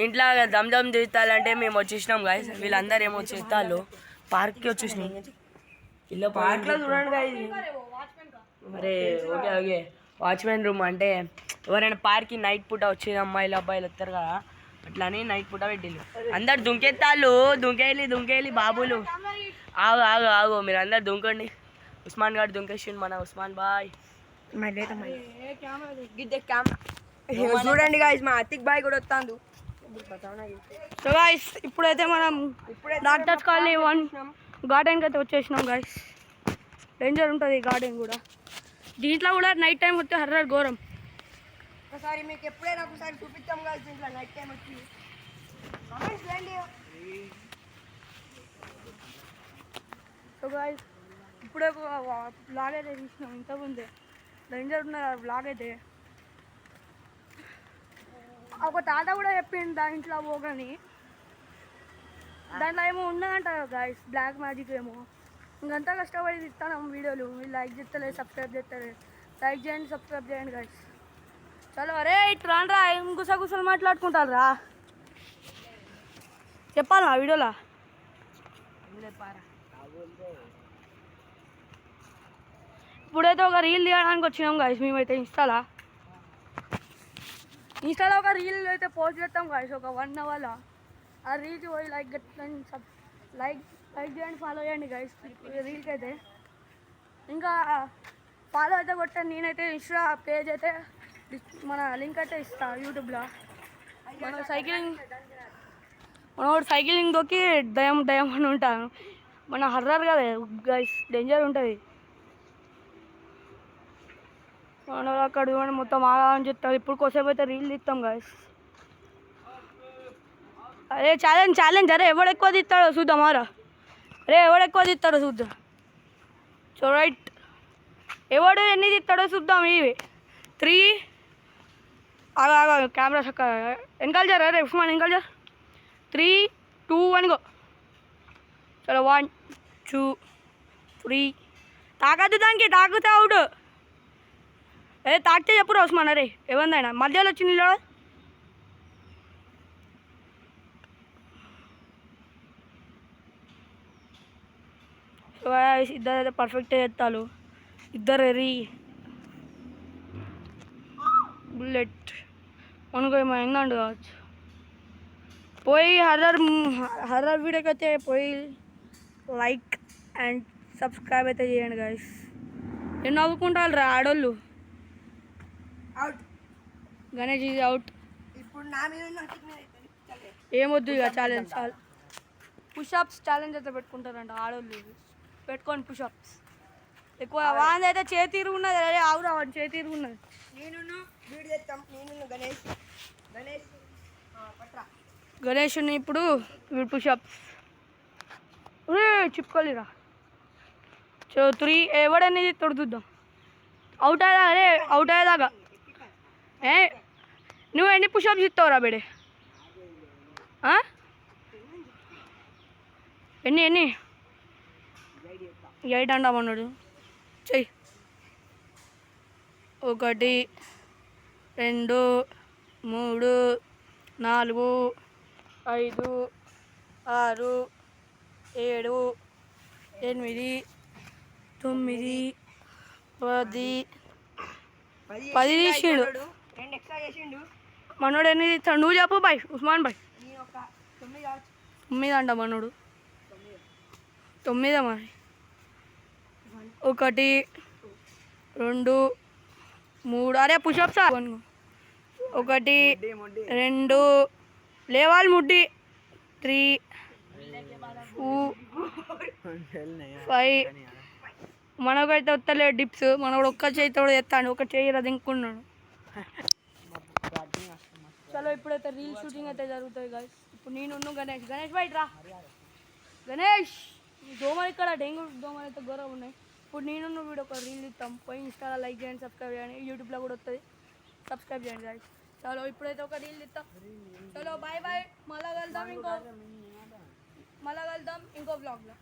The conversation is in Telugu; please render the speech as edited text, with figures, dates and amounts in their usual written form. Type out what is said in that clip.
ఇంట్లో దమ్ దమ్ తీస్తాలంటే మేము వచ్చేసినాం గాయస్. వీళ్ళందరూ ఏమో చేస్తాళ్ళు పార్క్కి వచ్చేసినాం. ఇలా పార్క్లో చూడండి గాయస్. అరే ఓకే ఓకే వాచ్మెన్ రూమ్ అంటే ఎవరైనా పార్క్కి నైట్ పూట వచ్చే అమ్మాయిలు అబ్బాయిలు వస్తారు కదా, అట్లా అని నైట్ పూట పెట్టిళ్ళు. అందరు దుంకెత్తాళ్ళు, దుంకేలి బాబులు. ఆగు ఆగు ఆగు మీరు అందరు దుంకండి. ఉస్మాన్ గారు దుంకేసిండు, మన ఉస్మాన్ బాయ్. చూడండి గాయస్, మా అతిక్ బాయ్ కూడా వస్తాడు. సో గాయస్ ఇప్పుడైతే మనం డాక్టర్స్ కాలనీ 1 గార్డెన్కి అయితే వచ్చేసినాం గాయస్. డేంజర్ ఉంటుంది ఈ గార్డెన్ కూడా. దీంట్లో కూడా నైట్ టైం వస్తే హర్రర్ ఘోరం. ఒకసారి మీకు ఎప్పుడైనా ఒకసారి చూపిస్తాం గాయస్ దీంట్లో నైట్ టైం వచ్చి. సో గాయస్ ఇప్పుడే బ్లాగ్ అయితే తీసినాం ఇంతకుముందే. డేంజర్ ఉన్న బ్లాగ్ అయితే ఒక తాత కూడా చెప్పింది దాంట్లో పోగని. దాంట్లో ఏమో ఉన్నదంట గాయస్, బ్లాక్ మ్యాజిక్ ఏమో. ఇంకంతా కష్టపడి ఇస్తాను వీడియోలు. మీరు లైక్ చేస్తలేదు, సబ్స్క్రైబ్ చేస్తలేదు. లైక్ చేయండి, సబ్స్క్రైబ్ చేయండి గాయస్. చలో అరే ఇటు రానరా, ఏం గుసగుసలు మాట్లాడుకుంటారు రా. చెప్పాలి నా వీడియోలా. ఇప్పుడైతే ఒక రీల్ తీయడానికి వచ్చినాం గాయస్. మేమైతే ఇన్స్టాలో ఒక రీల్ అయితే పోస్ట్ చేస్తాం గాయస్ ఒక 1 అవర్లో. ఆ రీల్కి పోయి లైక్ చేయండి, ఫాలో చేయండి గాయస్ రీల్కి అయితే. ఇంకా ఫాలో అయితే కొట్టాను. నేనైతే ఇన్స్టా పేజ్ అయితే మన లింక్ అయితే ఇస్తాను యూట్యూబ్లో. మనం సైకిలింగ్ దొక్కి దయం అని ఉంటాను. మన హర్రర్ కదా గైస్, డేంజర్ ఉంటుంది. మన అక్కడ చూడండి మొత్తం ఆగా అని చెప్తారు. ఇప్పుడు కోసేపు అయితే రీల్ తీస్తాం గైస్. అరే ఛాలెంజ్ అరే ఎవడు ఎక్కువ తీస్తాడో చూద్దాం. ఆరా అరే ఎవడు ఎక్కువ తీస్తాడో చూద్దాం. సో రైట్, ఎవడు ఎన్ని తీస్తాడో చూద్దాం. ఇవి 3 ఆగా కెమెరా చక్క వెనకాల జర. అరే ఉస్మాన్ వెనకాల జర. 3, 2, 1 గో. చలో 1, 2, 3. తాకద్దు దానికి, తాకితే అవుట్. అదే తాకితే చెప్పురా ఉస్మాన్. అరే ఏమందైనా మధ్యలో వచ్చి నిలబడ. ఇద్దరు అయితే పర్ఫెక్ట్గా చేస్తాను. ఇద్దరు ఎరీ బుల్లెట్ మనకు ఏమైందండి కావచ్చు. పోయి హర్రర్ వీడియోకి అయితే పోయి లైక్ అండ్ సబ్స్క్రైబ్ అయితే చేయండి గాయస్. నేను నవ్వుకుంటారు రా ఆడోళ్ళు. అవుట్ గణేష్ ఇది అవుట్. ఇప్పుడు నా మీద ఏమొద్దు ఇక ఛాలెంజ్ చాలు. పుషప్స్ ఛాలెంజ్ అయితే పెట్టుకుంటారంట ఆడోళ్ళు. పెట్టుకోండి పుషప్స్ ఎక్కువ. వాంది అయితే చేతిరు ఉన్నది. అదే ఆవురా వాడి చేతిరు ఉన్నది. గణేష్ని ఇప్పుడు పుషప్స్ చిప్పుకోలేరా. సో 3 ఎవడనేది తొడుద్దాం. అవుట్ అయ్యేదా. అరే అవుట్ అయ్యేదాకా నువ్వు ఎన్ని పుషప్స్ ఇస్తావురా బేడే? ఎన్ని 8 అంటామన్నాడు. చెయ్యి. 1, 2, 3, 4, 5, 6, 7, 8, 9, 10 తీసిండు. మనోడు ఎన్ని తీస్తాడు నువ్వు చెప్పు బాయ్. ఉస్మాన్ బాయ్ 9 అంట మనోడు. 9 మరి. 1, 2, 3. అరే పుషప్స్ 1, 2 లేవాలి ముడ్డి. 3, 4, 5. మనకైతే వస్తలేదు డిప్స్. మనోడు ఒక్క చేయితో ఎత్తాడు, ఒక చేయి దింకున్నాడు. చలో ఇప్పుడైతే రీల్ షూటింగ్ అయితే జరుగుతుంది గాయస్. ఇప్పుడు నేను గణేష్ బయట రా. గణేష్ దోమలు ఇక్కడ డెంగ్యూ దోమలు అయితే ఘోరం ఉన్నాయి. ఇప్పుడు నేను వీడియో ఒక రీల్ ఇస్తాం. పోయి ఇన్స్టాలో లైక్ చేయండి, సబ్స్క్రైబ్ చేయండి. యూట్యూబ్లో కూడా వస్తుంది, సబ్స్క్రైబ్ చేయండి గాయస్. చలో ఇప్పుడైతే ఒక రీల్ ఇస్తాం. చలో బాయ్ బాయ్. మళ్ళా వెళ్దాం ఇంకో బ్లాగ్లో.